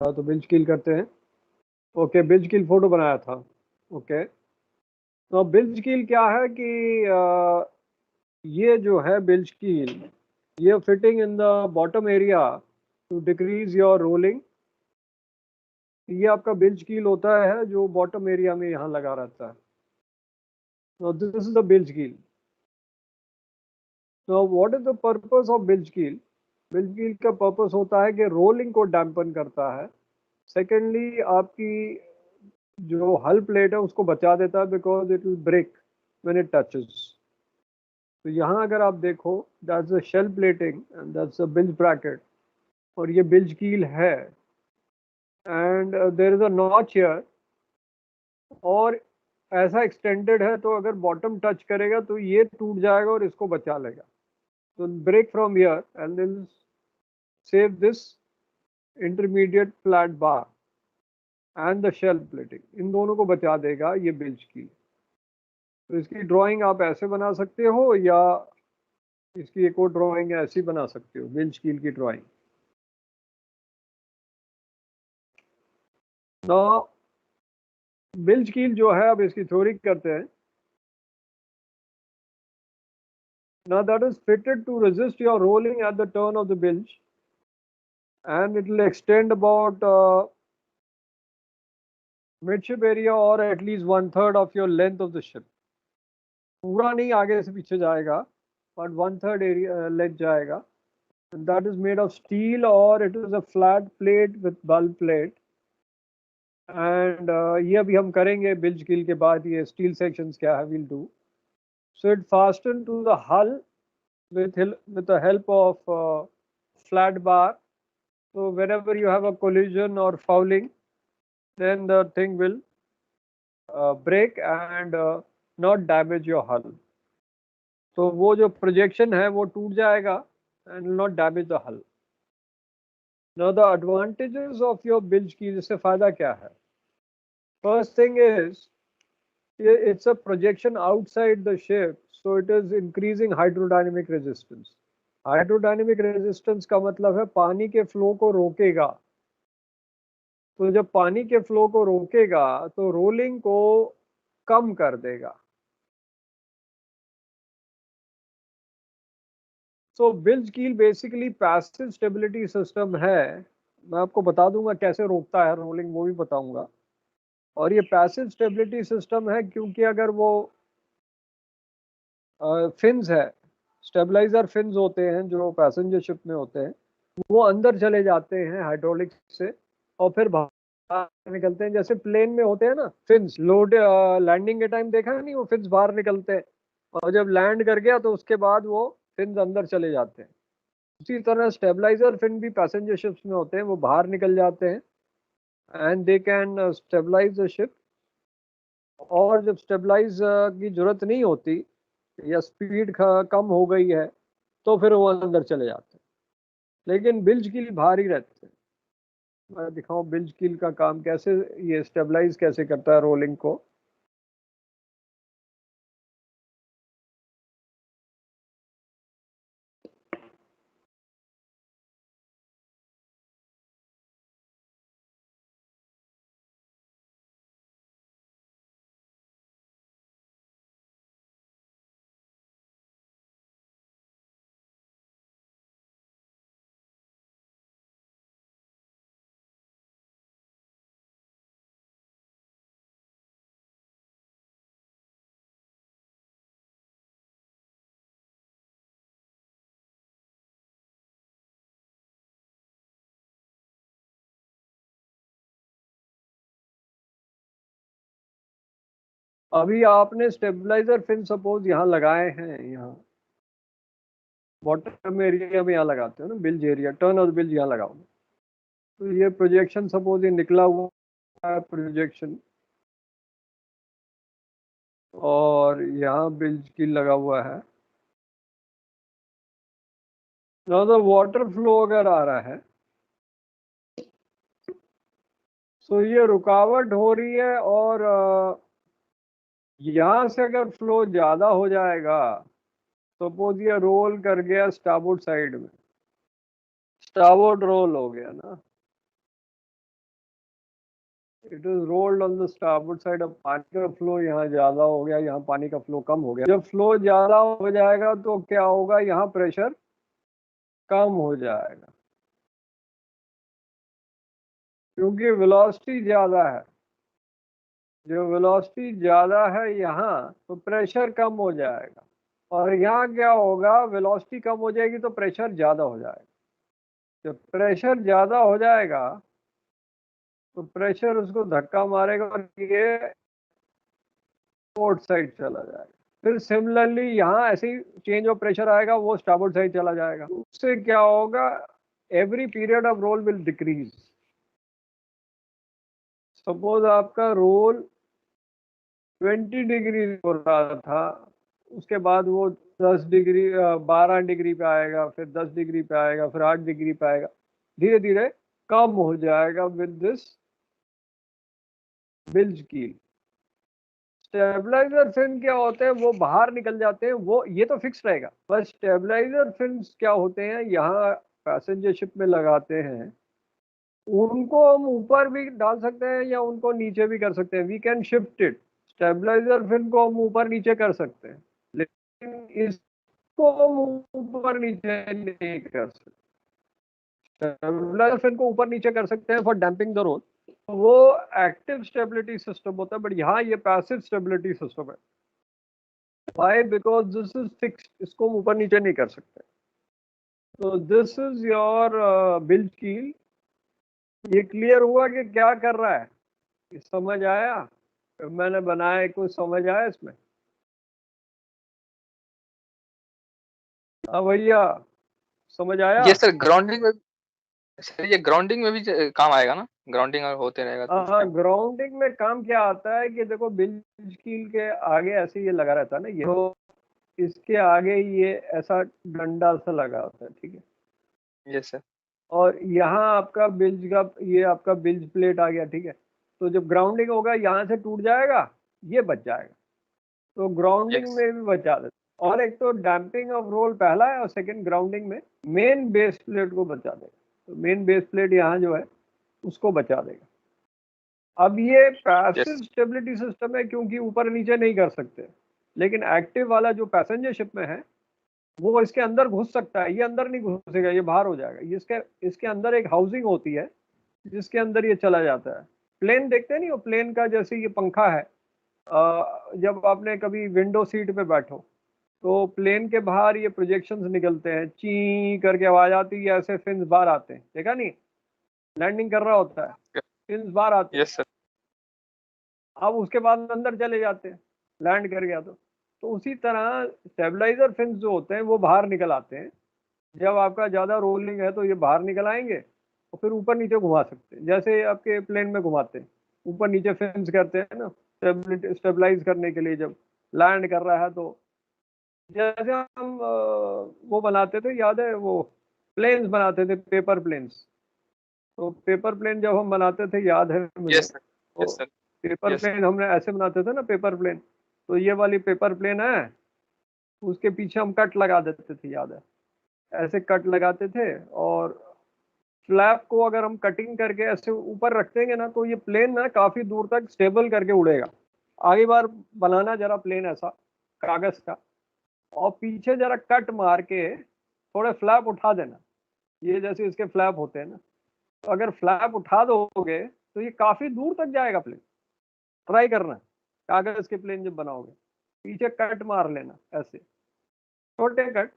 तो बिल्ज कील करते हैं। ओके, बिल्ज कील फोटो बनाया था। ओके, तो बिल्ज कील क्या है कि ये जो है बिल्ज कील, ये fitting in the bottom area to decrease your rolling. ये आपका बिल्ज कील होता है जो बॉटम एरिया में यहाँ लगा रहता है। तो this is the bilge keel. तो what is the purpose of bilge keel? Bilge keel का पर्पस होता है कि रोलिंग को डैम्पन करता है। सेकेंडली, आपकी जो हल प्लेट है उसको बचा देता है, because it will break when it touches. तो यहाँ अगर आप देखो, that's a shell plating and that's a bilge bracket, और ये बिल्ज कील है। And there is a notch here, और ऐसा एक्सटेंडेड है, तो अगर बॉटम टच करेगा तो ये टूट जाएगा और इसको बचा लेगा। तो break from here and then save this intermediate flat bar and the shell plating, इन दोनों को बचा देगा ये बिल्ज कील। तो इसकी ड्राइंग आप ऐसे बना सकते हो, या इसकी एक और ड्राइंग ऐसी बना सकते हो, बिल्ज कील की ड्राइंग। ना बिल्ज कील जो है, अब इसकी थ्योरी करते हैं। Now that is fitted to resist your rolling at the turn of the bilge, and it will extend about midship area or at least 1/3 of your length of the ship. पूरा नहीं आगे से पीछे जाएगा, but 1/3 area length जाएगा। And that is made of steel, or it is a flat plate with bulb plate. And ये अभी हम करेंगे बिल्ज कील के बाद, ये स्टील सेक्शंस क्या है we'll do. So it fastened to the hull with the help of flat bar. So whenever you have a collision or fouling, then the thing will break and not damage your hull. तो वो जो projection है वो टूट जाएगा and will not damage the hull. Now the advantages of your bilge keel, इससे फायदा क्या है? First thing is, it's a projection outside the ship, so it is increasing hydrodynamic resistance. Hydrodynamic resistance का मतलब है पानी के फ्लो को रोकेगा। तो जब पानी के फ्लो को रोकेगा तो रोलिंग को कम कर देगा। सो बिल्ज कील बेसिकली पैसिव स्टेबिलिटी सिस्टम है। मैं आपको बता दूंगा कैसे रोकता है रोलिंग, वो भी बताऊंगा। और ये पैसिव स्टेबिलिटी सिस्टम है क्योंकि अगर वो फिन्स है, स्टेबलाइजर फिन्स होते हैं जो पैसेंजर शिप में होते हैं, वो अंदर चले जाते हैं हाइड्रोलिक से और फिर बाहर निकलते हैं। जैसे प्लेन में होते हैं ना फिन्स, लोड लैंडिंग के टाइम देखा नहीं, वो फिन्स बाहर निकलते हैं, और जब लैंड कर गया तो उसके बाद वो फिन्स अंदर चले जाते हैं। उसी तरह स्टेबलाइजर फिन भी पैसेंजर शिप्स में होते हैं, वो बाहर निकल जाते हैं and they can stabilise the ship. और जब स्टेबलाइज की जरूरत नहीं होती या स्पीड कम हो गई है तो फिर वो अंदर चले जाते हैं, लेकिन बिल्ज कील बाहर ही रहते हैं। मैं दिखाऊं बिल्ज कील का काम कैसे, ये स्टेबलाइज कैसे करता है रोलिंग को। अभी आपने स्टेबलाइजर फिन सपोज यहाँ लगाए हैं, यहाँ बॉटम एरिया में यहाँ लगाते हो ना, builds area, turn off builds यहाँ लगाओ। तो ये प्रोजेक्शन सपोज ये निकला हुआ है प्रोजेक्शन, और यहाँ बिल्ज कील लगा हुआ है। ना तो वाटर फ्लो अगर आ रहा है तो ये रुकावट हो रही है, और यहाँ से अगर फ्लो ज्यादा हो जाएगा, सपोज ये रोल कर गया स्टारबोर्ड साइड में, स्टारबोर्ड रोल हो गया ना, it is rolled on the starboard side. अब पानी का फ्लो यहाँ ज्यादा हो गया, यहाँ पानी का फ्लो कम हो गया। जब फ्लो ज्यादा हो जाएगा तो क्या होगा, यहाँ प्रेशर कम हो जाएगा, क्योंकि वेलोसिटी ज्यादा है। जो वेलोसिटी ज्यादा है यहाँ, तो प्रेशर कम हो जाएगा। और यहाँ क्या होगा, वेलोसिटी कम हो जाएगी तो प्रेशर ज्यादा हो जाएगा। जब प्रेशर ज्यादा हो जाएगा तो प्रेशर उसको धक्का मारेगा और ये पोर्ट साइड चला जाएगा। फिर सिमिलरली यहाँ ऐसे ही चेंज ऑफ प्रेशर आएगा, वो स्टारबोर्ड साइड चला जाएगा। उससे क्या होगा, every period of roll will decrease. Suppose आपका रोल 20 डिग्री हो रहा था, उसके बाद वो 10 डिग्री 12 डिग्री पे आएगा, फिर 10 डिग्री पे आएगा, फिर 8 डिग्री पे आएगा, धीरे धीरे कम हो जाएगा विद दिस बिल्ज कील। स्टेबलाइजर फिन क्या होते हैं, वो बाहर निकल जाते हैं, वो ये तो फिक्स रहेगा। पर स्टेबलाइजर फिन क्या होते हैं, यहाँ पैसेंजर शिप में लगाते हैं, उनको हम ऊपर भी डाल सकते हैं या उनको नीचे भी कर सकते हैं। We can shift it. Stabiliser fin को हम ऊपर नीचे कर सकते हैं, लेकिन इसको हम ऊपर नीचे नहीं कर सकते। स्टेबलाइजर फिन को ऊपर नीचे कर सकते हैं फॉर डैम्पिंग द रोल, वो एक्टिव स्टेबिलिटी सिस्टम होता है। बट यहाँ ये पैसिव स्टेबिलिटी सिस्टम है। Why? Because this is fixed, इसको हम ऊपर नीचे नहीं कर सकते। तो this is your builds keel. ये क्लियर हुआ कि क्या कर रहा है, ये समझ आया? मैंने बनाया, कुछ समझ आया इसमें? हाँ भैया, समझ आया? ये सर ग्राउंडिंग में, सर ये ग्राउंडिंग में भी काम आएगा ना, ग्राउंडिंग अगर होते रहेगा तो हाँ, ग्राउंडिंग में काम क्या आता है कि देखो, बिल्ज कील के आगे ऐसे ये लगा रहता है ना, ये तो इसके आगे ये ऐसा डंडा सा लगा होता है, ठीक है। Yes sir. और यहाँ आपका बिल्ज का, ये आपका बिल्ज प्लेट आ गया, ठीक है। तो जब ग्राउंडिंग होगा यहाँ से टूट जाएगा, ये बच जाएगा, तो ग्राउंडिंग यस में भी बचा देते। और एक तो डैम्पिंग ऑफ रोल पहला है, और सेकंड ग्राउंडिंग में मेन बेस प्लेट को बचा देगा। तो मेन बेस प्लेट यहाँ जो है उसको बचा देगा। अब ये पैसिव यस स्टेबिलिटी सिस्टम है, क्योंकि ऊपर नीचे नहीं कर सकते। लेकिन एक्टिव वाला जो पैसेंजर शिप में है, वो इसके अंदर घुस सकता है। ये अंदर नहीं घुसेगा, ये बाहर हो जाएगा। इसके अंदर एक हाउसिंग होती है जिसके अंदर ये चला जाता है। प्लेन देखते नहीं हो, प्लेन का जैसे ये पंखा है, जब आपने कभी विंडो सीट पे बैठो तो प्लेन के बाहर ये प्रोजेक्शंस निकलते हैं, ची करके आवाज आती है, ऐसे फिन्स बाहर आते हैं, देखा नहीं? लैंडिंग कर रहा होता है, फिन्स बाहर आते हैं। Yes sir. अब उसके बाद अंदर चले जाते हैं, लैंड कर गया तो उसी तरह स्टेबलाइजर फिन्स जो होते हैं वो बाहर निकल आते हैं। जब आपका ज्यादा रोलिंग है तो ये बाहर निकल आएंगे और फिर ऊपर नीचे घुमा सकते हैं, जैसे आपके प्लेन में घुमाते हैं, ऊपर नीचे फिन्स करते हैं ना, स्टेबलाइज करने के लिए। जब लैंड कर रहा है तो जैसे हम वो बनाते थे, याद है वो प्लेन्स बनाते थे, पेपर प्लेन्स। तो पेपर प्लेन जब हम बनाते थे, याद है मुझे, यस सर। तो yes sir. Paper yes plane हमने ऐसे बनाते थे ना, पेपर प्लेन। तो ये वाली पेपर प्लेन है, उसके पीछे हम कट लगा देते थे, याद है? ऐसे कट लगाते थे, और फ्लैप को अगर हम कटिंग करके ऐसे ऊपर रख देंगे ना, तो ये प्लेन ना काफी दूर तक स्टेबल करके उड़ेगा। आगे बार बनाना जरा प्लेन ऐसा कागज का, और पीछे जरा कट मार के थोड़े फ्लैप उठा देना, ये जैसे इसके फ्लैप होते हैं ना। तो अगर फ्लैप उठा दोगे तो ये काफी दूर तक जाएगा प्लेन। ट्राई करना, कागज के प्लेन जब बनाओगे, पीछे कट मार लेना ऐसे छोटे कट,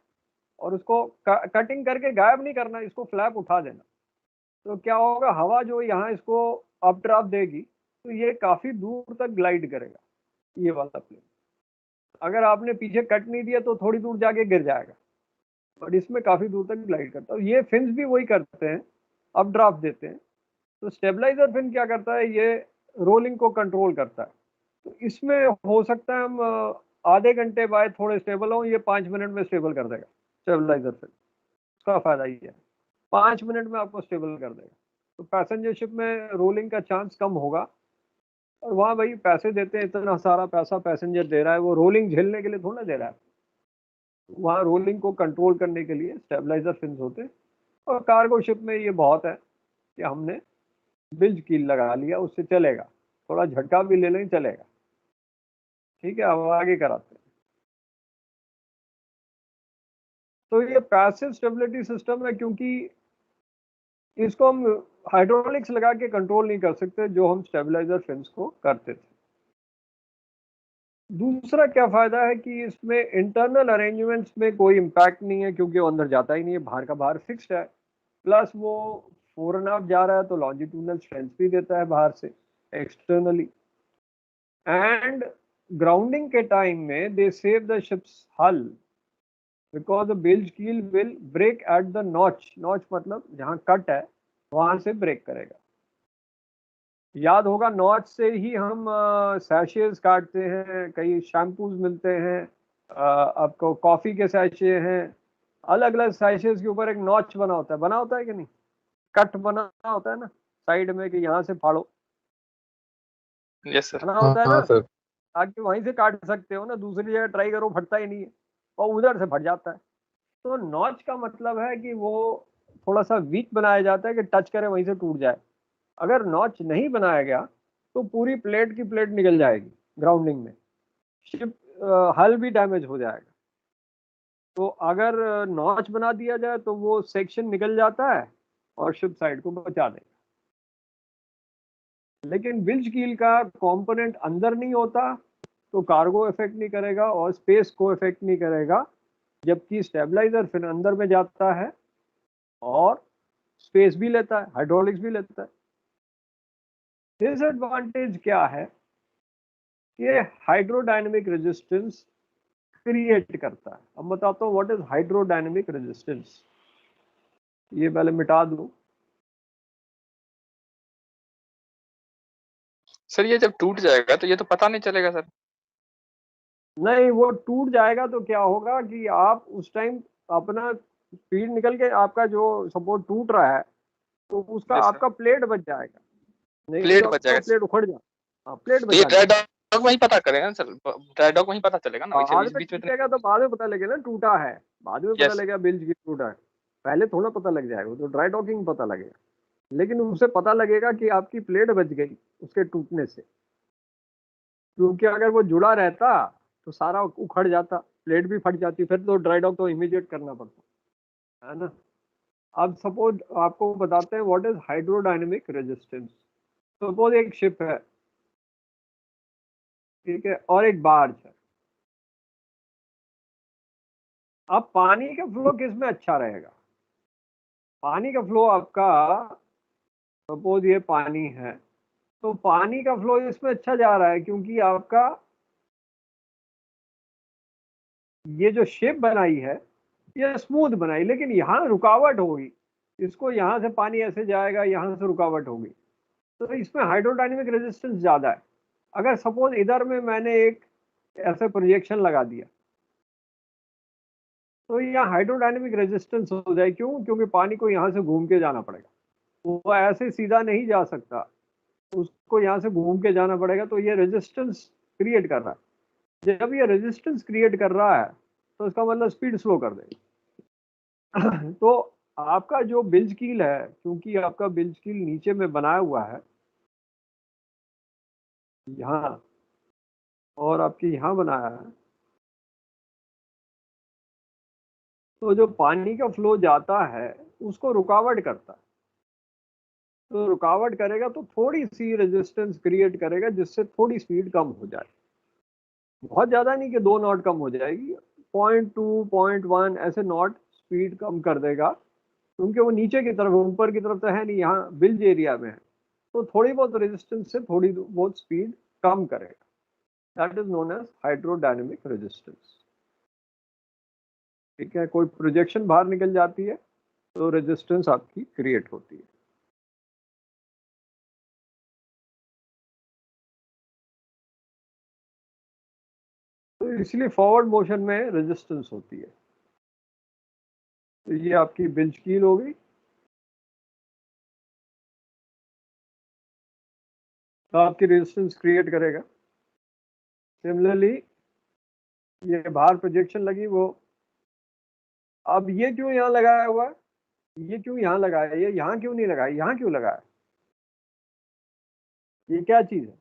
और उसको कटिंग करके गायब नहीं करना, इसको फ्लैप उठा देना। तो क्या होगा, हवा जो यहाँ इसको अपड्राफ्ट देगी, तो ये काफी दूर तक ग्लाइड करेगा, ये वाला प्लेन। अगर आपने पीछे कट नहीं दिया तो थोड़ी दूर जाके गिर जाएगा, और इसमें काफी दूर तक ग्लाइड करता है। ये फिन्स भी वही करते हैं, अपड्राफ्ट देते हैं। तो स्टेबलाइजर फिन क्या करता है, ये रोलिंग को कंट्रोल करता है। तो इसमें हो सकता है हम आधे घंटे बाद थोड़े स्टेबल हो, ये 5 मिनट में स्टेबल कर देगा स्टेबलाइजर फिन। उसका फायदा ये है, 5 मिनट में आपको स्टेबल कर देगा। तो पैसेंजर शिप में रोलिंग का चांस कम होगा। और वहाँ भाई पैसे देते हैं, इतना सारा पैसा पैसेंजर दे रहा है, वो रोलिंग झेलने के लिए थोड़ा दे रहा है। वहाँ रोलिंग को कंट्रोल करने के लिए स्टेबलाइजर फिन्स होते हैं। और कार्गो शिप में ये बहुत है कि हमने बिल्ज कील लगा लिया, उससे चलेगा, थोड़ा झटका भी ले लें चलेगा। ठीक है, अब आगे कराते हैं। तो ये पैसिव स्टेबिलिटी सिस्टम है, क्योंकि इसको हम हाइड्रोलिक्स लगा के कंट्रोल नहीं कर सकते जो हम स्टेबलाइजर फिन्स को करते थे। दूसरा क्या फायदा है कि इसमें इंटरनल अरेंजमेंट्स में कोई इम्पैक्ट नहीं है, क्योंकि वो अंदर जाता ही नहीं है, बाहर का बाहर फिक्स्ड है। प्लस वो फोर एंड हाफ जा रहा है तो लॉन्जिट्यूडनल स्ट्रेंथ भी देता है बाहर से एक्सटर्नली। एंड ग्राउंडिंग के टाइम में they save the ships hull, because the bilge keel will break at the notch. Notch मतलब जहां कट है वहां से ब्रेक करेगा। याद होगा, नॉच से ही हम सैशेज काटते हैं, कई शैम्पूज मिलते हैं, आपको कॉफी के सैशे हैं, अलग अलग सैशेज के ऊपर एक नॉच बना होता है कि नहीं, कट बना होता है ना साइड में कि यहाँ से फाड़ो, यस सर। बना होता है ना, हाँ सर। ताकि वहीं से काट सकते हो ना, दूसरी जगह ट्राई करो फटता ही नहीं है, और उधर से फट जाता है। तो नॉच का मतलब है कि वो थोड़ा सा वीक बनाया जाता है कि टच करे वहीं से टूट जाए। अगर नॉच नहीं बनाया गया तो पूरी प्लेट की प्लेट निकल जाएगी ग्राउंडिंग में, शिप हल भी डैमेज हो जाएगा। तो अगर नॉच बना दिया जाए तो वो सेक्शन निकल जाता है और शिप साइड को बचा देगा। लेकिन बिल्ज कील का कंपोनेंट अंदर नहीं होता तो कार्गो इफेक्ट नहीं करेगा और स्पेस को इफेक्ट नहीं करेगा, जबकि स्टेबलाइजर फिर अंदर में जाता है और स्पेस भी लेता है, हाइड्रोलिक्स भी लेता है। डिसएडवांटेज क्या है कि हाइड्रोडायनेमिक रेजिस्टेंस क्रिएट करता है। अब बताता हूँ व्हाट इज हाइड्रोडायनेमिक रेजिस्टेंस। ये पहले मिटा दूं। सर ये जब टूट जाएगा तो ये तो पता नहीं चलेगा सर। नहीं, वो टूट जाएगा तो क्या होगा कि आप उस टाइम अपना स्पीड निकल के, आपका जो सपोर्ट टूट रहा है तो उसका यस सर। आपका प्लेट बच जाएगा, नहीं प्लेट तो बच आपका जाएगा। प्लेट उखड़ जाए। हाँ, प्लेट तो ये बचानी ड्राई है। डॉग वहीं पता करेगा ना सर, ड्राई डॉग वहीं पता चलेगा ना, वैसे बाद इस में बीच में टूटेगा तो बाद में पता लगेगा ना टूटा है, बाद में पता यस। लगेगा बिल्ज की टूटा है, पहले थोड़ा पता लग जाएगा, तो ड्राई डॉकिंग पता लगेगा। लेकिन उसे पता लगेगा कि आपकी प्लेट बच गई उसके टूटने से, क्योंकि अगर वो जुड़ा रहता तो सारा उखड़ जाता, प्लेट भी फट जाती, फिर तो ड्राई डॉक तो इमीडिएट करना पड़ता है ना। अब सपोज आपको बताते हैं what is hydrodynamic resistance. Suppose एक शिप है, ठीक है, और एक बार्ज है। अब पानी का फ्लो किस में अच्छा रहेगा? पानी का फ्लो आपका, सपोज ये पानी है, तो पानी का फ्लो इसमें अच्छा जा रहा है क्योंकि आपका ये जो शेप बनाई है ये स्मूथ बनाई, लेकिन यहाँ रुकावट होगी, इसको यहाँ से पानी ऐसे जाएगा, यहाँ से रुकावट होगी, तो इसमें हाइड्रोडायनेमिक रेजिस्टेंस ज्यादा है। अगर सपोज इधर में मैंने एक ऐसे प्रोजेक्शन लगा दिया तो यहाँ हाइड्रोडायनेमिक रेजिस्टेंस हो जाए। क्यों? क्योंकि पानी को यहाँ से घूम के जाना पड़ेगा, वो ऐसे सीधा नहीं जा सकता, उसको यहाँ से घूम के जाना पड़ेगा, तो ये रेजिस्टेंस क्रिएट कर रहा है। जब ये रेजिस्टेंस क्रिएट कर रहा है तो इसका मतलब स्पीड स्लो कर देगा। तो आपका जो बिल्ज कील है, क्योंकि आपका बिल्ज कील नीचे में बनाया हुआ है यहाँ, और आपके यहाँ बनाया है, तो जो पानी का फ्लो जाता है उसको रुकावट करता है। तो रुकावट करेगा तो थोड़ी सी रेजिस्टेंस क्रिएट करेगा जिससे थोड़ी स्पीड कम हो जाए, बहुत ज्यादा नहीं कि 2 नॉट कम हो जाएगी, 0.2 0.1 ऐसे नॉट स्पीड कम कर देगा, क्योंकि वो नीचे की तरफ, ऊपर की तरफ तो है नहीं, यहाँ बिल्ज एरिया में है, तो थोड़ी बहुत रेजिस्टेंस से थोड़ी बहुत स्पीड कम करेगा। That is known as hydrodynamic resistance. ठीक है, कोई प्रोजेक्शन बाहर निकल जाती है तो रेजिस्टेंस आपकी क्रिएट होती है। तो इसलिए फॉरवर्ड मोशन में रेजिस्टेंस होती है। तो ये आपकी बिल्ज कील हो गई। तो आपकी रेजिस्टेंस क्रिएट करेगा। सिमिलरली ये बाहर प्रोजेक्शन लगी वो, अब ये क्यों यहाँ लगाया हुआ है, ये क्यों यहाँ लगाया, ये यहाँ क्यों नहीं लगाया, यहाँ क्यों लगाया? ये क्या चीज है?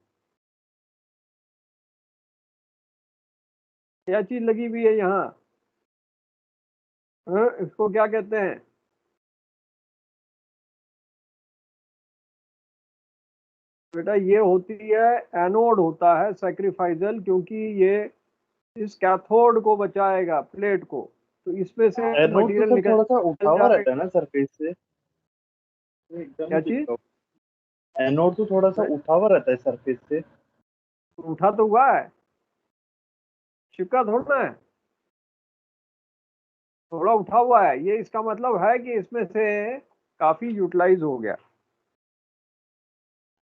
क्या चीज लगी हुई है यहाँ? इसको क्या कहते हैं? बेटा ये होती है, एनोड होता है सैक्रिफाइजल, क्योंकि ये इस कैथोड को बचाएगा, प्लेट को। तो इसमें से एनोड तो मटेरियल सर थोड़ा सा निकल उठा हुआ रहता जाएगा। है ना सरफेस से, तो एकदम क्या ही चीज? दिखता है। एनोड तो थोड़ा सा उठा हुआ रहता है सरफेस से। उठा तो हुआ है, चिपका थोड़ा है, थोड़ा उठा हुआ है। ये इसका मतलब है कि इसमें से काफी यूटिलाइज हो गया।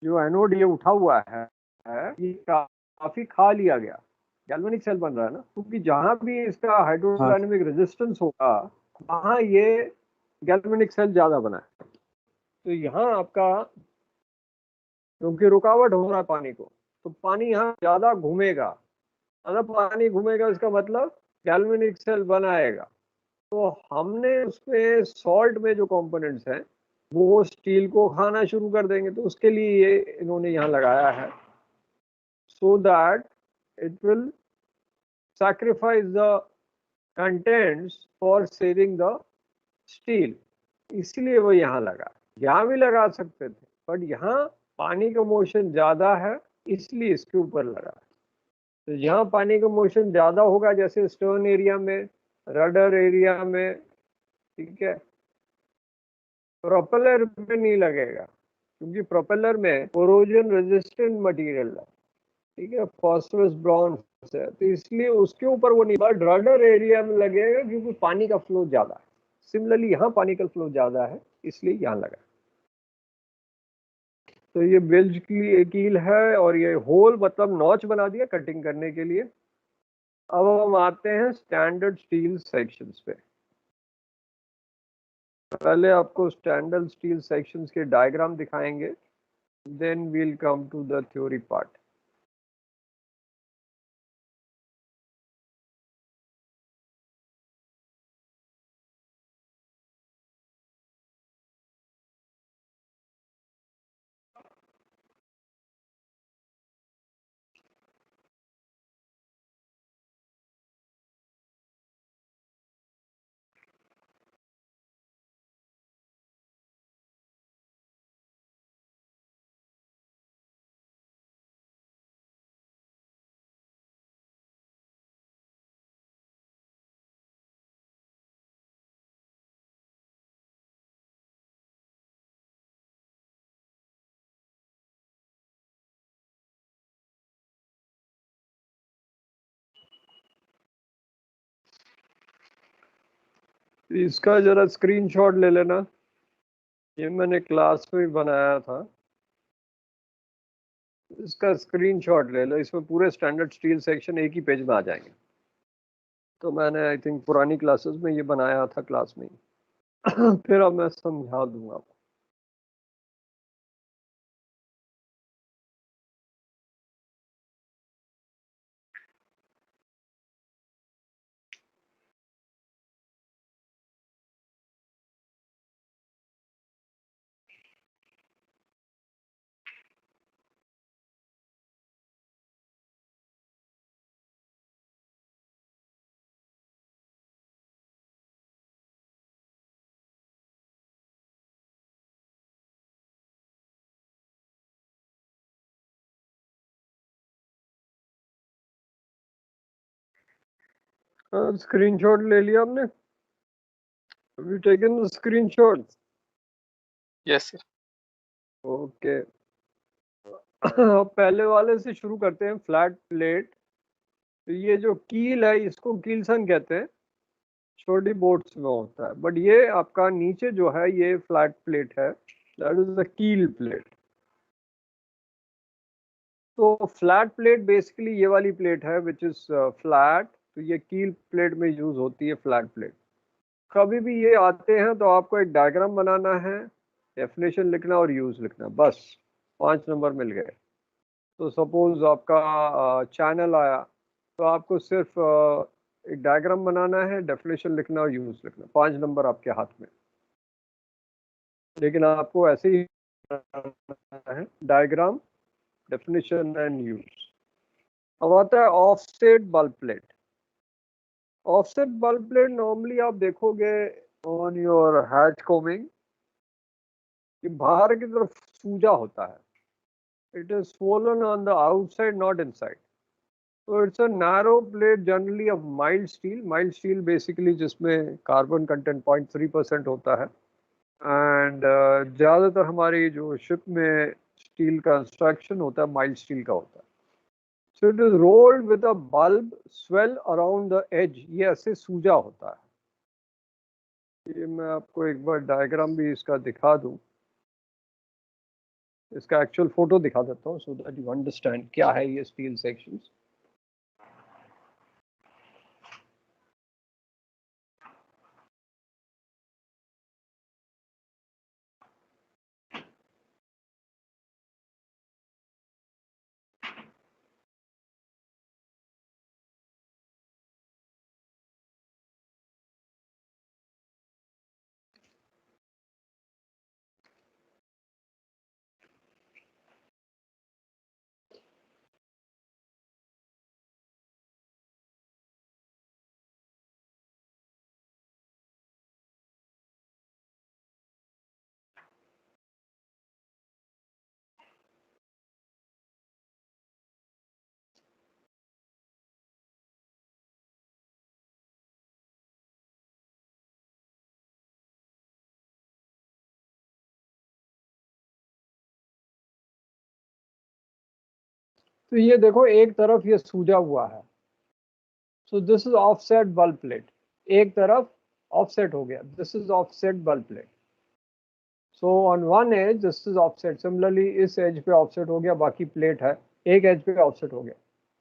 जो एनोड ये उठा हुआ है ये काफी खा लिया गया। गैल्वेनिक सेल बन रहा है ना, क्योंकि जहां भी इसका हाँ हाइड्रोडायनेमिक रेजिस्टेंस होगा वहां ये गैल्वेनिक सेल ज्यादा बना है। तो यहाँ आपका, क्योंकि रुकावट हो रहा है पानी को, तो पानी यहाँ ज्यादा घूमेगा। अगर पानी घूमेगा इसका मतलब गैल्वेनिक सेल बनाएगा। तो हमने उसमें सॉल्ट में जो कंपोनेंट्स हैं वो स्टील को खाना शुरू कर देंगे, तो उसके लिए ये इन्होंने यहाँ लगाया है, so that it will sacrifice the contents for saving the steel। इसलिए वो यहाँ लगा। यहाँ भी लगा सकते थे, बट यहाँ पानी का मोशन ज्यादा है इसलिए इसके ऊपर लगा। तो यहाँ पानी का मोशन ज्यादा होगा, जैसे स्टर्न एरिया में, रडर एरिया में, ठीक है। प्रोपेलर में नहीं लगेगा, क्योंकि प्रोपेलर में कोरोजन रेजिस्टेंट मटेरियल है, ठीक है, फॉस्फोरस ब्रॉन्ज है, तो इसलिए उसके ऊपर वो नहीं, बट रडर एरिया में लगेगा क्योंकि पानी का फ्लो ज्यादा है। सिमिलरली यहाँ पानी का फ्लो ज्यादा है इसलिए यहाँ लगा। तो ये बेल्ज की कील है, और ये होल मतलब नॉच बना दिया कटिंग करने के लिए। अब हम आते हैं स्टैंडर्ड स्टील सेक्शंस पे। पहले आपको स्टैंडर्ड स्टील सेक्शंस के डायग्राम दिखाएंगे, then we'll come to the theory part. इसका जरा स्क्रीनशॉट ले लेना, ये मैंने क्लास में बनाया था। इसका स्क्रीनशॉट ले लो, इसमें पूरे स्टैंडर्ड स्टील सेक्शन एक ही पेज में आ जाएंगे। तो मैंने आई थिंक पुरानी क्लासेस में ये बनाया था क्लास में ही। फिर अब मैं समझा दूंगा आपको। स्क्रीनशॉट ले लिया आपने? Have you taken the screenshot? Yes sir. Okay. पहले वाले से शुरू करते हैं, फ्लैट प्लेट। तो ये जो कील है इसको कीलसन कहते हैं, छोटी बोट्स में होता है, बट ये आपका नीचे जो है ये फ्लैट प्लेट है, दैट इज द कील प्लेट। तो फ्लैट प्लेट बेसिकली ये वाली प्लेट है विच इज फ्लैट। तो ये कील प्लेट में यूज होती है फ्लैट प्लेट। कभी भी ये आते हैं तो आपको एक डायग्राम बनाना है, डेफिनेशन लिखना और यूज लिखना, बस 5 नंबर मिल गए। तो सपोज आपका चैनल आया तो आपको सिर्फ एक डायग्राम बनाना है, डेफिनेशन लिखना और यूज लिखना, 5 नंबर आपके हाथ में। लेकिन आपको ऐसे ही है, डायग्राम, definition and use. अब आता है offset bulb plate. Offset bulb plate normally आप देखोगे on your hatch combing कि बाहर की तरफ सूजा होता है. It is swollen on the outside, not inside. So it's a narrow plate generally of mild steel. Mild steel basically जिसमें carbon content 0.3% होता है. And ज़्यादातर हमारी जो ship में steel का construction होता है mild steel का होता है. So it is rolled with a bulb swell around the edge. ये ऐसे सूजा होता है. ये मैं आपको एक बार डायग्राम भी इसका दिखा दूं. इसका एक्चुअल फोटो दिखा देता हूँ so that you understand क्या है ये steel sections. तो ये देखो एक तरफ ये सूजा हुआ है. So this is offset bulb plate. एक तरफ offset हो गया. This is offset bulb plate. So on one edge this is offset. Similarly इस edge पे offset हो गया. बाकी plate है. एक edge पे offset हो गया.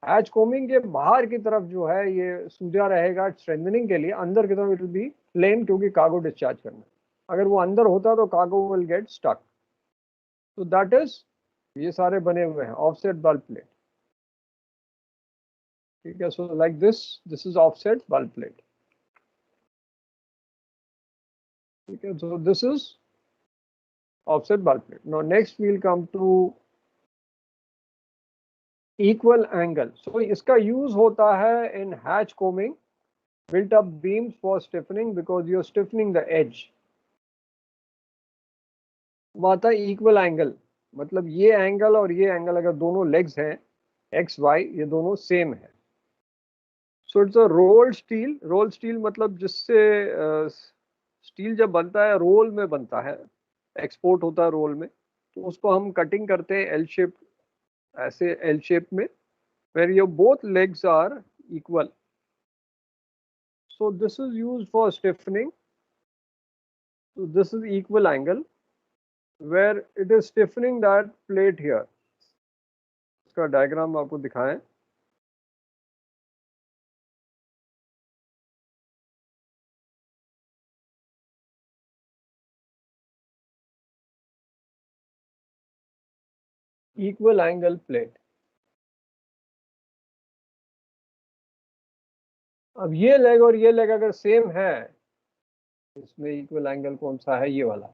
Hatch combing के बाहर की तरफ जो है ये सूजा रहेगा strengthening के लिए. अंदर की तरफ it will be plain क्योंकि cargo discharge करना. अगर वो अंदर होता तो cargo will get stuck. So that is ये सारे बने हुए हैं offset bulb plate. ठीक है. So like this is offset bulb plate. Okay, so this is offset bulb plate. Now next we'll come to equal angle. So इसका use होता है in hatch combing, built up beams for stiffening because you're stiffening the edge. आता है equal angle, मतलब ये angle और ये angle अगर दोनों legs हैं x y ये दोनों same है. So it's a rolled steel. Rolled steel मतलब जिससे स्टील जब बनता है रोल में बनता है, एक्सपोर्ट होता है रोल में, तो उसको हम कटिंग करते हैं एल शेप, ऐसे एल शेप में, where your both legs are equal. So this is used for stiffening. So this is equal angle where it is stiffening that plate here. इसका डायग्राम आपको दिखाएं. Equal angle plate. अब ये leg और ये leg अगर same है, इसमें इक्वल एंगल कौन सा है? ये वाला.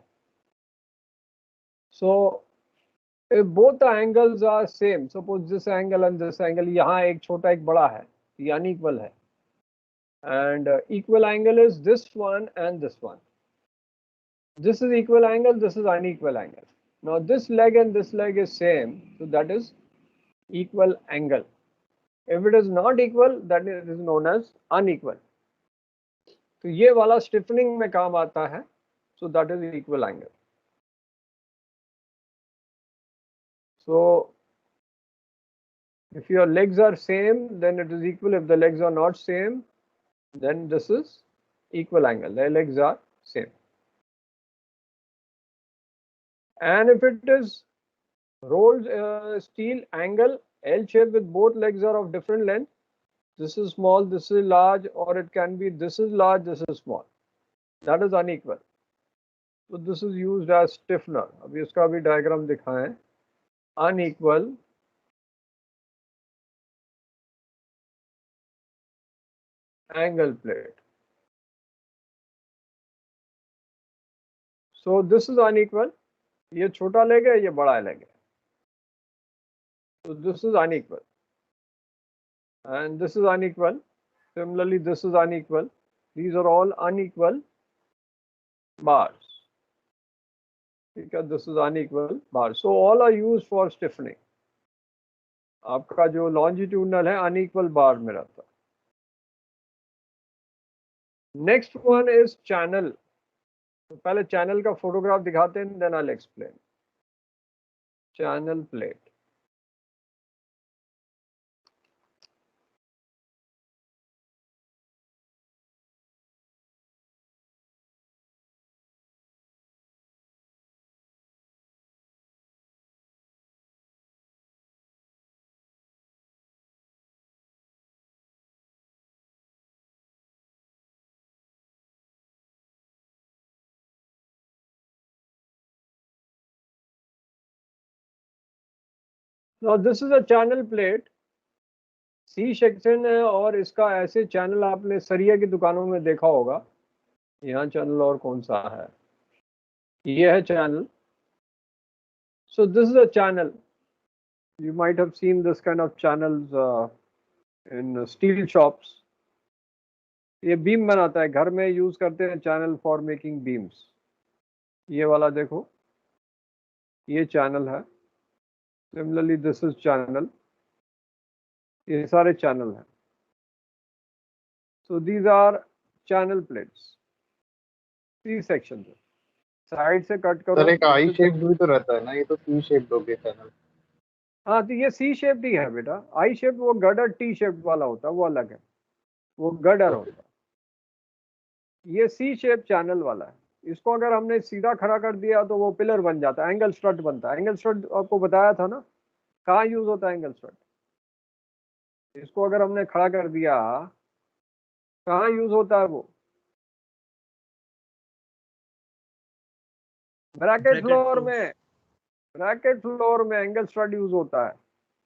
So if both the angles are same, suppose this angle and this angle, यहाँ एक छोटा एक बड़ा है, ये unequal है, and equal angle is this one and this one. This is equal angle, this is unequal angle. Now this leg and this leg is same, so that is equal angle. If it is not equal, that is known as unequal. तो ये वाला stiffening में काम आता है, so that is equal angle. So if your legs are same, then it is equal. If the legs are not same, then this is equal angle. The legs are same. And if it is rolled steel angle L shape with both legs are of different length, this is small, this is large, or it can be this is large, this is small. That is unequal. So this is used as stiffener. अभी इसका भी diagram दिखाएं. Unequal angle plate. So this is unequal. ये छोटा leg है, ये बड़ा leg है. So this is unequal, and this is unequal. Similarly, this is unequal. These are all unequal bars. Because this is unequal bar. So all are used for stiffening. आपका जो longitudinal है unequal bar में रहता है. Next one is channel. तो पहले channel का photograph दिखाते हैं, then I'll explain. Channel plate. Now this is a channel plate. C section है और इसका ऐसे चैनल आपने सरिया की दुकानों में देखा होगा. यहाँ चैनल और कौन सा है, ये है channel. So this is a channel. You might have seen this kind of channels in steel shops. ये बीम बनाता है, घर में यूज करते हैं चैनल फॉर मेकिंग बीम्स. ये वाला देखो, ये चैनल है. Similarly this is channel. ये सारे चैनल हैं. So these are channel plates. C section side से कट करो. सर एक आई शेप भी तो रहता है ना, ये तो टी शेप हो गया चैनल. हाँ, तो ये सी शेप ही है बेटा. आई शेप वो गर्डर टी शेप वाला होता है, वो अलग है, वो गर्डर होता है. ये सी शेप चैनल वाला है. इसको अगर हमने सीधा खड़ा कर दिया तो वो पिलर बन जाता है, एंगल स्ट्रट बनता है. एंगल स्ट्रट आपको बताया था ना, कहाँ यूज होता है एंगल स्ट्रट. इसको अगर हमने खड़ा कर दिया, कहाँ यूज होता है वो? ब्रैकेट फ्लोर में. ब्रैकेट फ्लोर में एंगल स्ट्रट यूज होता है.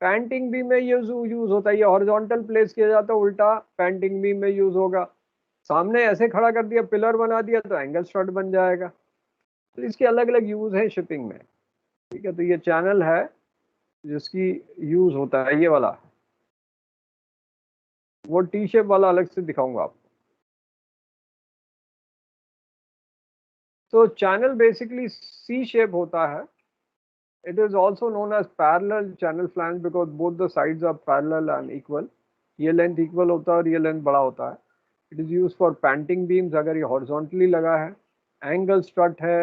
पैंटिंग बीम में यूज होता है. ये हॉरिजॉन्टल प्लेस किया जाता है, उल्टा पैंटिंग बीम में यूज होगा. सामने ऐसे खड़ा कर दिया, पिलर बना दिया तो एंगल स्ट्रट बन जाएगा. तो इसके अलग अलग यूज है शिपिंग में. ठीक है, तो ये चैनल है जिसकी यूज होता है. ये वाला, वो टी शेप वाला अलग से दिखाऊंगा आपको. तो चैनल बेसिकली सी शेप होता है. It is also known as parallel channel flange because both the sides are parallel and equal. ये लेंथ इक्वल होता है और ये लेंथ बड़ा होता है. It is used for panting beams अगर ये horizontally लगा है. Angle strut है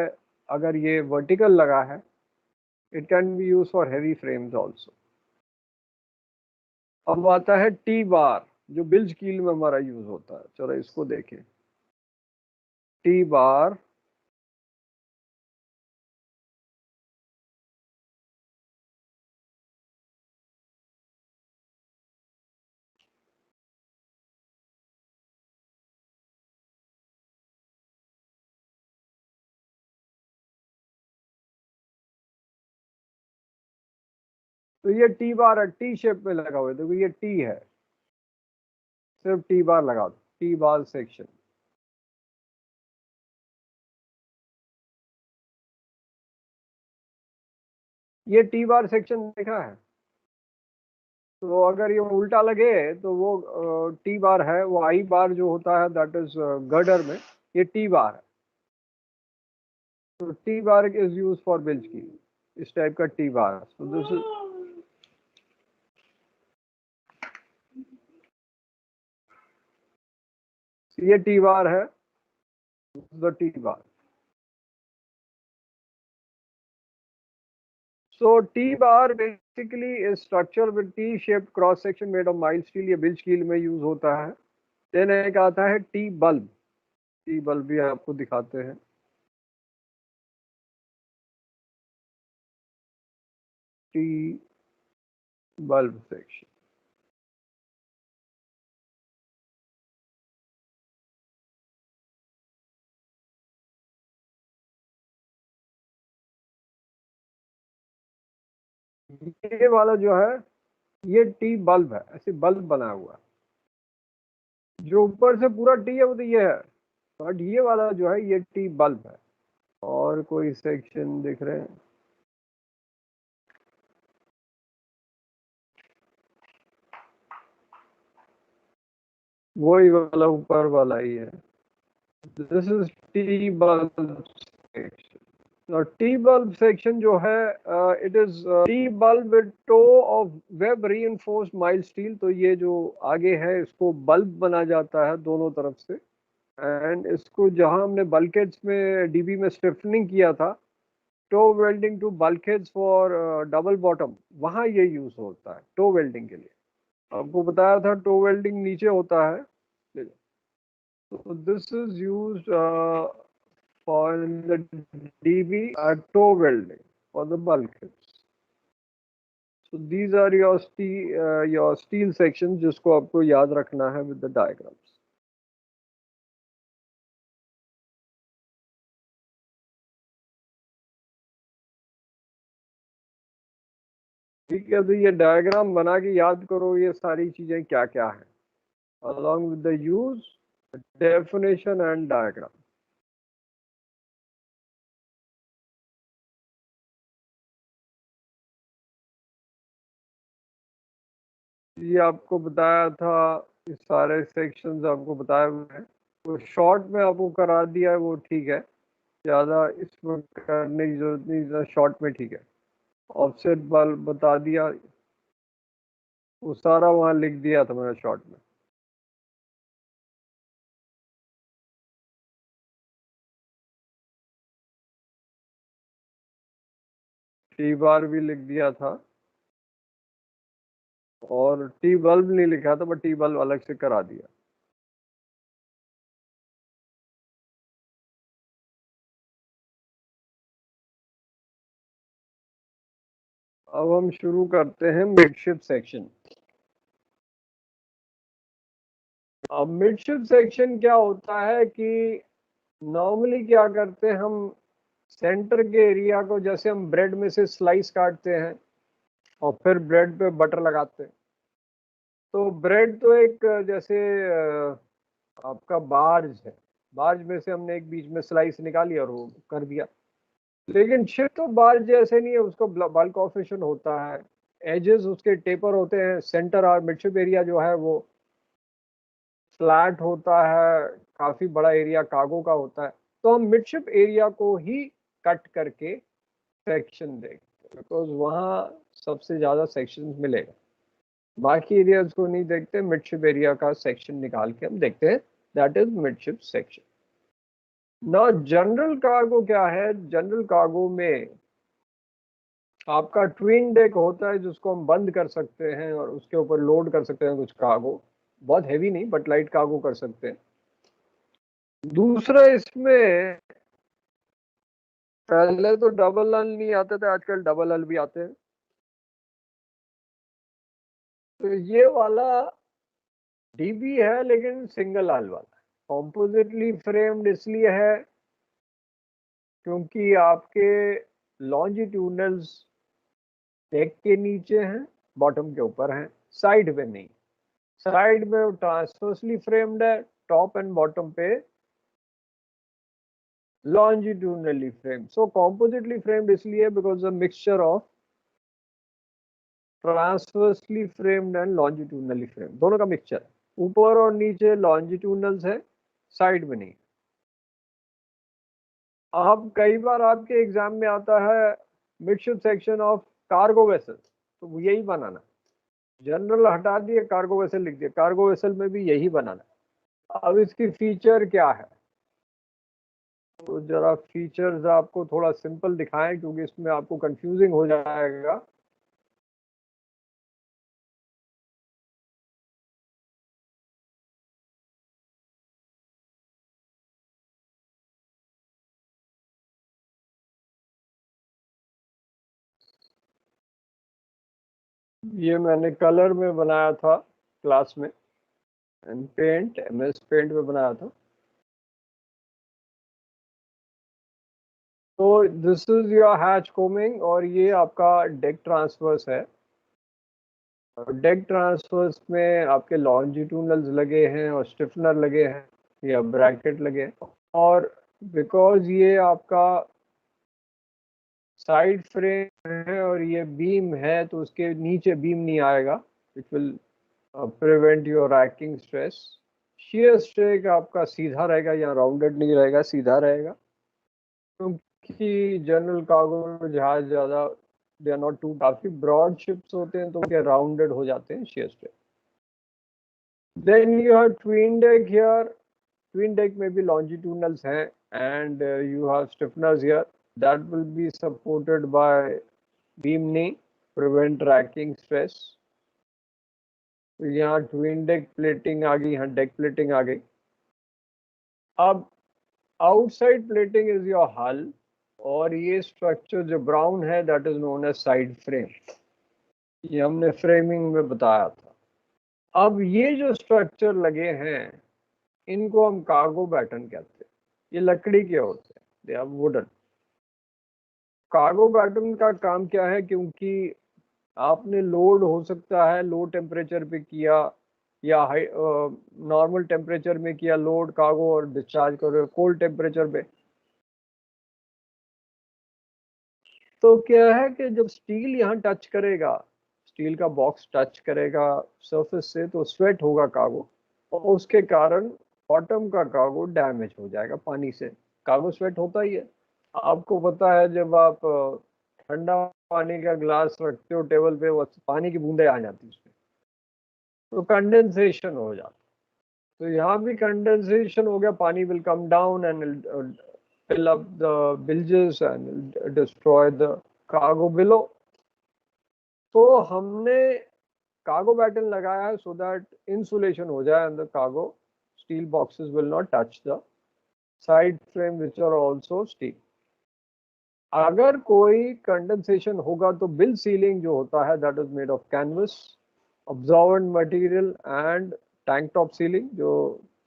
अगर ये vertical लगा है. It can be used for heavy frames also. अब आता है टी बार, जो बिल्ज कील में हमारा यूज होता है. चलो इसको देखें. टी बार तो ये टी बार है, टी शेप में लगा हुआ है. देखो ये टी है, सिर्फ टी बार लगा दो. T bar section. ये टी बार सेक्शन देखा है. तो अगर ये उल्टा लगे तो वो टी बार है. वो आई बार जो होता है दैट इज गर्डर में, ये टी बार है. तो T bar is use for bilge keel. इस टाइप का T bar. So this is, ये टी बार है, the T bar. So T bar basically is structure with T-shaped cross section made of mild steel. ये bilge कील में use होता है. Then एक आता है टी बल्ब. टी बल्ब भी आपको दिखाते हैं. T bulb section. ये वाला जो है ये टी बल्ब है. ऐसे बल्ब बना हुआ है. जो ऊपर से पूरा टी है वो तो ये है, बट ये वाला जो है ये टी बल्ब है. और कोई सेक्शन दिख रहे हैं? वही वाला ऊपर वाला ही है। This is T bulb section. और टी बल्ब सेक्शन जो है, it is T bulb with toe of web reinforced mild steel. तो ये जो आगे है इसको बल्ब बना जाता है दोनों तरफ से, एंड इसको जहां हमने बल्कहेड्स में डीबी में स्टिफनिंग किया था, toe welding to bulkheads for double bottom, वहां ये यूज होता है टो वेल्डिंग के लिए। आपको बताया था टो वेल्डिंग नीचे होता है। So this is used for the DB toe welding for the bulkheads. So these are your steel sections जिसको आपको याद रखना है with the diagrams. ठीक है, तो ये डायग्राम बना के याद करो ये सारी चीजें क्या क्या है, along with the use, definition and diagram. ये आपको बताया था, ये सारे सेक्शंस आपको बताए हुए हैं। तो शॉर्ट में आपको करा दिया है वो ठीक है, ज़्यादा इसमें करने की जरूरत नहीं, ज़्यादा शॉर्ट में ठीक है। ऑफसेट बल्ब बता दिया, वो सारा वहाँ लिख दिया था मैंने शॉर्ट में। टी बार भी लिख दिया था, और टी बल्ब नहीं लिखा था, बट टी बल्ब अलग से करा दिया। अब हम शुरू करते हैं मिडशिप सेक्शन। अब मिडशिप सेक्शन क्या होता है कि नॉर्मली क्या करते हैं हम, सेंटर के एरिया को जैसे हम ब्रेड में से स्लाइस काटते हैं और फिर ब्रेड पे बटर लगाते हैं। तो ब्रेड तो एक जैसे आपका बार्ज है, बार्ज में से हमने एक बीच में स्लाइस निकाली और वो कर दिया। लेकिन शिप तो बार्ज जैसे नहीं है, उसको बल्क ऑफिशन होता है, एजेस उसके टेपर होते हैं, सेंटर और मिडशिप एरिया जो है वो फ्लैट होता है, काफी बड़ा एरिया कार्गो का होता है। तो हम मिडशिप एरिया को ही कट करके सेक्शन देखते हैं, बिकॉज वहाँ सबसे ज्यादा सेक्शन मिलेगा। बाकी एरियाज को नहीं देखते, मिडशिप एरिया का सेक्शन निकाल के हम देखते हैं, दैट इज मिडशिप सेक्शन। ना जनरल कार्गो क्या है, जनरल कार्गो में आपका ट्विन डेक होता है जिसको हम बंद कर सकते हैं और उसके ऊपर लोड कर सकते हैं कुछ कार्गो, बहुत हैवी नहीं बट लाइट कार्गो कर सकते हैं। दूसरा इसमें पहले तो डबल हल नहीं आते थे, आजकल डबल हल भी आते हैं। तो ये वाला डीबी है लेकिन सिंगल हल वाला, कॉम्पोजिटली फ्रेम्ड इसलिए है क्योंकि आपके लॉन्जिट्यूडनल्स डेक के नीचे हैं, बॉटम के ऊपर हैं, साइड में नहीं। साइड में ट्रांसवर्सली फ्रेम्ड है, टॉप एंड बॉटम पे longitudinally framed. So compositely framed इसलिए because a mixture of transversely framed and longitudinally framed, दोनों का मिक्सचर है। ऊपर और नीचे longitudinals है, साइड में नहीं। अब कई बार आपके एग्जाम में आता है midship section of cargo vessel, तो यही बनाना, जनरल हटा दिए, कार्गो वेसल लिख दिया, कार्गो वेसल में भी यही बनाना। अब इसकी फीचर क्या है, तो जरा फीचर्स आपको थोड़ा सिंपल दिखाएं क्योंकि इसमें आपको कंफ्यूजिंग हो जाएगा। ये मैंने कलर में बनाया था क्लास में, एंड पेंट MS पेंट में बनाया था। तो this is your hatch combing, और ये आपका डेक ट्रांसवर्स है। डेक ट्रांसवर्स में आपके लॉन्जिट्यूडनल्स लगे हैं और स्टिफनर लगे हैं या ब्रैकेट लगे हैं। और बिकॉज ये आपका साइड फ्रेम है और ये बीम है, तो उसके नीचे बीम नहीं आएगा, it will prevent your racking stress. Sheer strake आपका सीधा रहेगा या राउंडेड नहीं रहेगा, सीधा रहेगा, क्योंकि जनरल कार्गो जहाज ज़्यादा दे आर नॉट टू, काफ़ी ब्रॉड शिप्स होते हैं तो क्या राउंडेड हो जाते हैं sheer strake. Then you have twin deck here. Twin deck में भी लॉन्जिट्यूडनल्स हैं and you have stiffeners here that will be supported by beam knee, prevent racking stress. तो यहाँ ट्विन डेक प्लेटिंग आ गई, यहाँ डेक प्लेटिंग आ गई. अब outside plating is your हल, और ये स्ट्रक्चर जो ब्राउन है that is known as side frame. ये हमने फ्रेमिंग में बताया था. अब ये जो स्ट्रक्चर लगे हैं इनको हम कार्गो बैटन कहते हैं. ये लकड़ी के होते हैं, they are wooden. Cargo batten का काम क्या है, क्योंकि आपने लोड हो सकता है लो टेम्परेचर पे किया या हाई नॉर्मल टेम्परेचर में किया लोड कार्गो और डिस्चार्ज करो कोल्ड टेम्परेचर पे. तो क्या है कि जब स्टील यहाँ टच करेगा, स्टील का बॉक्स टच करेगा सरफेस से, तो स्वेट होगा कार्गो, और उसके कारण बॉटम का कार्गो डैमेज हो जाएगा पानी से. कार्गो स्वेट होता ही है. आपको पता है जब आप ठंडा पानी का ग्लास रखते हो टेबल पे, वो पानी की बूंदें आ जाती है उसमें, तो कंडेंसेशन हो जाता. तो यहाँ भी कंडेंसेशन हो गया, पानी will come down and fill up the bilges and destroy the cargo below. तो हमने कार्गो बैटन लगाया है सो दैट इंसुलेशन हो जाए and the cargo steel boxes will not touch the side frame which are also steel. अगर कोई condensation होगा तो बिल सीलिंग जो होता है that is made of canvas, absorbent material and tank top ceiling जो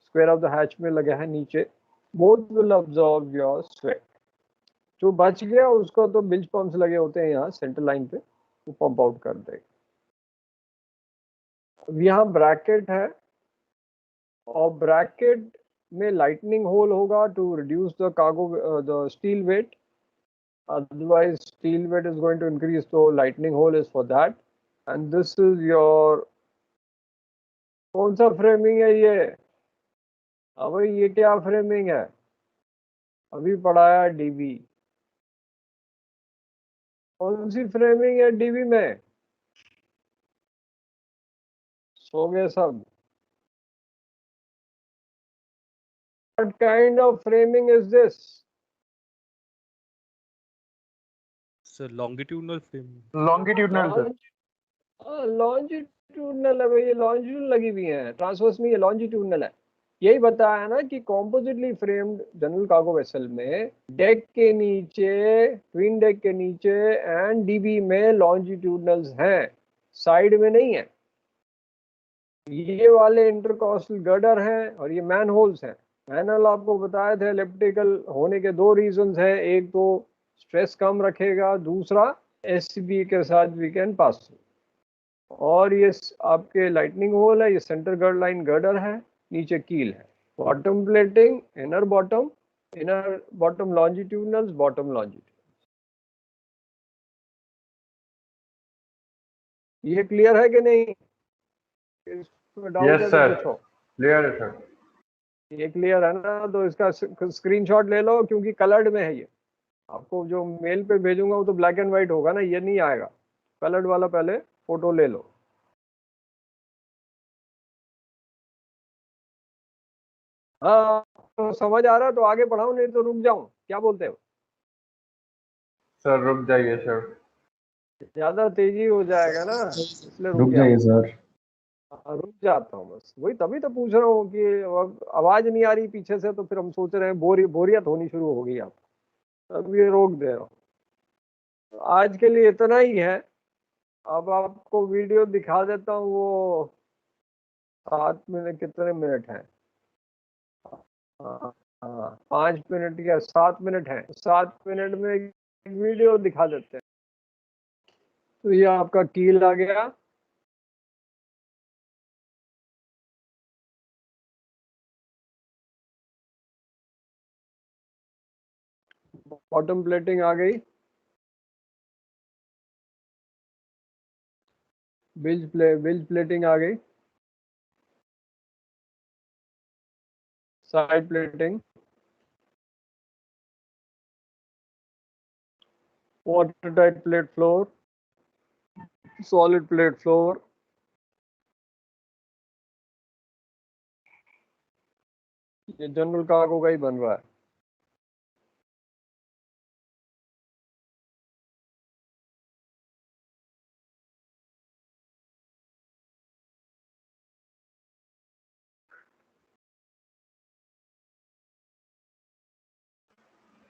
स्क्वायर ऑफ द हैच में लगा है नीचे, both will absorb your sweat. जो बच गया उसको तो बिल्ज पंप्स लगे होते हैं यहाँ सेंटर लाइन पे, वो पंप आउट कर देगा. अब यहाँ ब्रैकेट है, और ब्रैकेट में लाइटनिंग होल होगा to reduce the cargo the steel weight. otherwise steel weight is going to increase, so lightning hole is for that. And this is your, कौन सा फ्रेमिंग है ये? अब ये क्या फ्रेमिंग है? अभी पढ़ाया डीबी. कौन सी फ्रेमिंग है डीबी में? सो गए सब. What kind of framing is this? Sir longitudinal frame. Longitudinal sir. Longitudinal है भाई, ये लॉन्जिट्यूडनल लगी हुई है, ट्रांसवर्स में ये लॉन्जिट्यूडनल है. यही बताया ना कि कॉम्पोजिटली फ्रेम्ड जनरल कार्गो वेसल में डेक के नीचे, ट्विन डेक के नीचे एंड डीबी में लॉन्जिट्यूडनल्स हैं, साइड में नहीं है. ये वाले इंटरकॉस्टल गर्डर हैं और ये मैन होल्स हैं. मैनल आपको बताए थे एलिप्टिकल होने के दो रीजंस हैं, एक तो स्ट्रेस कम रखेगा, दूसरा एससीबी के साथ वी कैन पास थ्रू. और ये आपके लाइटनिंग होल है, ये सेंटर गर्ड लाइन गर्डर है, नीचे कील है. Bottom plating, inner bottom longitudinals, bottom longitudinals. ये क्लियर है कि नहीं? इसमें डाउट यस है तो सर, पूछो. क्लियर है सर. ये क्लियर है ना? तो इसका स्क्रीनशॉट ले लो, क्योंकि कलर्ड में है ये. आपको जो मेल पे भेजूंगा वो तो ब्लैक एंड व्हाइट होगा ना, ये नहीं आएगा. कलर्ड वाला पहले फोटो ले लो. हाँ, तो समझ आ रहा है तो आगे बढ़ाऊं, नहीं तो रुक जाऊं? क्या बोलते हो? सर रुक जाइए सर. ज्यादा तेजी हो जाएगा ना, इसलिए रुक रुक जाओ. जाइए सर. हाँ, रुक जाता हूँ बस. वही तभी तो पूछ रहा हूँ कि अब आवाज नहीं आ रही पीछे से, तो फिर हम सोच रहे हैं बोरियत होनी शुरू हो गई. आप अब ये रोक दे रहा हूँ. तो आज के लिए इतना ही है. अब आपको वीडियो दिखा देता हूँ. वो 7 मिनट, कितने मिनट हैं? हाँ हाँ, 5 मिनट या 7 मिनट है. 7 मिनट में एक वीडियो दिखा देते हैं. तो ये आपका कील आ गया. बॉटम प्लेटिंग आ गई. बिल्ज प्लेटिंग आ गई. side plating, watertight plate floor, solid plate floor, ये जनरल कार्गो का ही बन रहा है।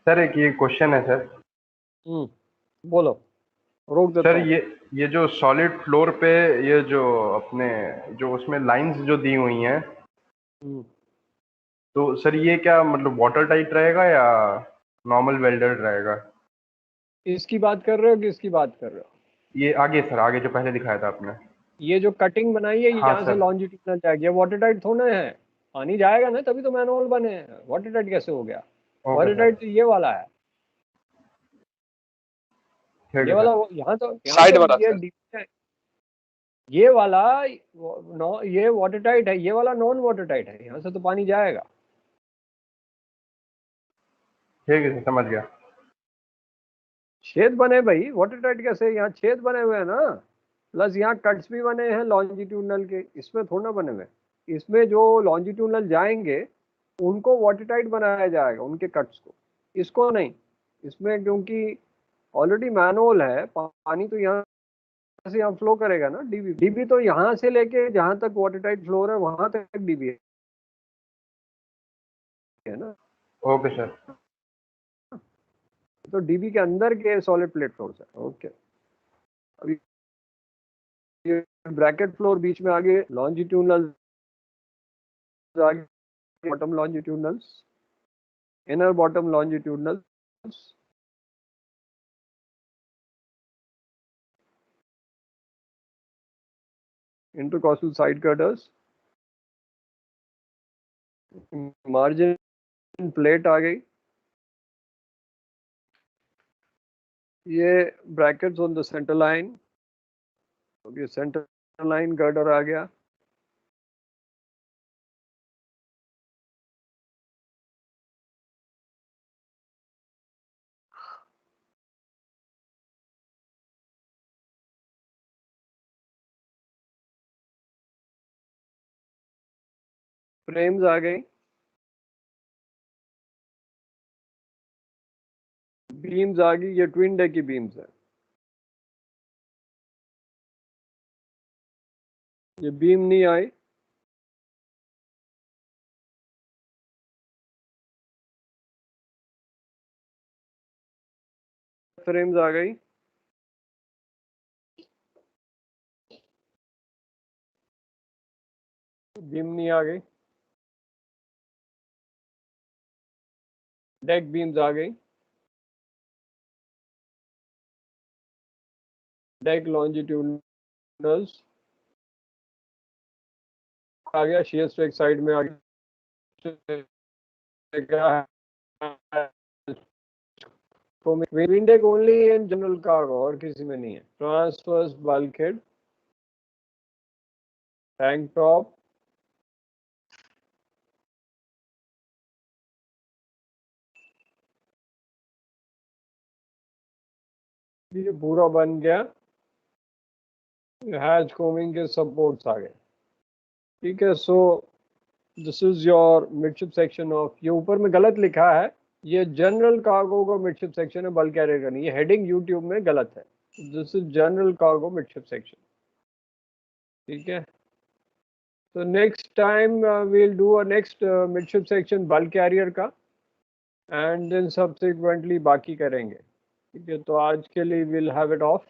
सर एक ये क्वेश्चन है सर। बोलो, रोक देता सर हूँ। ये जो सॉलिड फ्लोर पे ये जो अपने जो उसमें लाइंस जो दी हुई हैं, तो सर ये क्या मतलब वाटर टाइट रहेगा या नॉर्मल वेल्डेड रहेगा? इसकी बात कर रहे हो कि इसकी बात कर रहे हो? ये आगे सर, आगे जो पहले दिखाया था आपने। ये जो कटिंग बनाई है, हाँ यहाँ से सर। लॉन्जिट्यूडनल जाएगी, वाटर टाइट थोड़ा है, पानी जाएगा ना तभी तो मैनुअल बने हैं। वाटर टाइट कैसे हो गया? ओके वाटर सर, टाइट तो ये वाला है, ठीक ये है वाला सर। यहाँ तो साइड वाला ये सर। DP है, ये वाला ये वाटर टाइट है, ये वाला नॉन वाटर टाइट है, यहाँ से तो पानी जाएगा। ठीक है सर, समझ गया। छेद बने भाई, वाटर टाइट कैसे? यहाँ छेद बने हुए हैं ना, प्लस यहाँ कट्स भी बने हैं लॉन्जिट्यूडनल के, इसमें थोड़ा ना बने हुए। इसमें जो लॉन्जिट्यूडनल जाएंगे उनको वाटर टाइट बनाया जाएगा, उनके कट्स को, इसको नहीं। इसमें क्योंकि ऑलरेडी मैनुअल है, पानी तो यहाँ से यहाँ फ्लो करेगा ना। डीबी तो यहाँ से लेके जहाँ तक वाटर टाइट फ्लोर है वहां तक डीबी है ना। Okay sir. तो डीबी के अंदर के सॉलिड प्लेट फ्लोर है। ओके, अभी ये ब्रैकेट फ्लोर बीच में आगे लॉन्जिट्यूडनल, आगे bottom longitudinals, inner bottom longitudinals, intercostal side girders, margin plate आ गई, ये brackets on the centre line, अब ये सेंटर लाइन गर्डर आ गया, फ्रेम्स आ गई, बीम्स आ गई, ये ट्विन डेक की बीम्स है, ये बीम नहीं आई, फ्रेम्स आ गई, बीम नहीं आ गई, डेक बीम्स आ गई, डेक लॉन्जिट्यूडनल्स आ गया, शेयर स्ट्रेक साइड में आ गया, twin deck only in general cargo, और किसी में नहीं है। ट्रांसवर्स बल्कहेड, टैंक टॉप, ये पूरा बन गया, हैच कोमिंग के सपोर्ट्स आ गए। ठीक है, so this is your midship section of, ये ऊपर में गलत लिखा है, ये जनरल कार्गो का मिडशिप सेक्शन है, बल्क कैरियर का नहीं। ये हेडिंग यूट्यूब में गलत है, this is general cargo midship section. ठीक है, तो next time we'll do a next midship section bulk carrier का, एंड देन सब्सिक्वेंटली बाकी करेंगे। ठीक है, तो आज के लिए we'll have it off.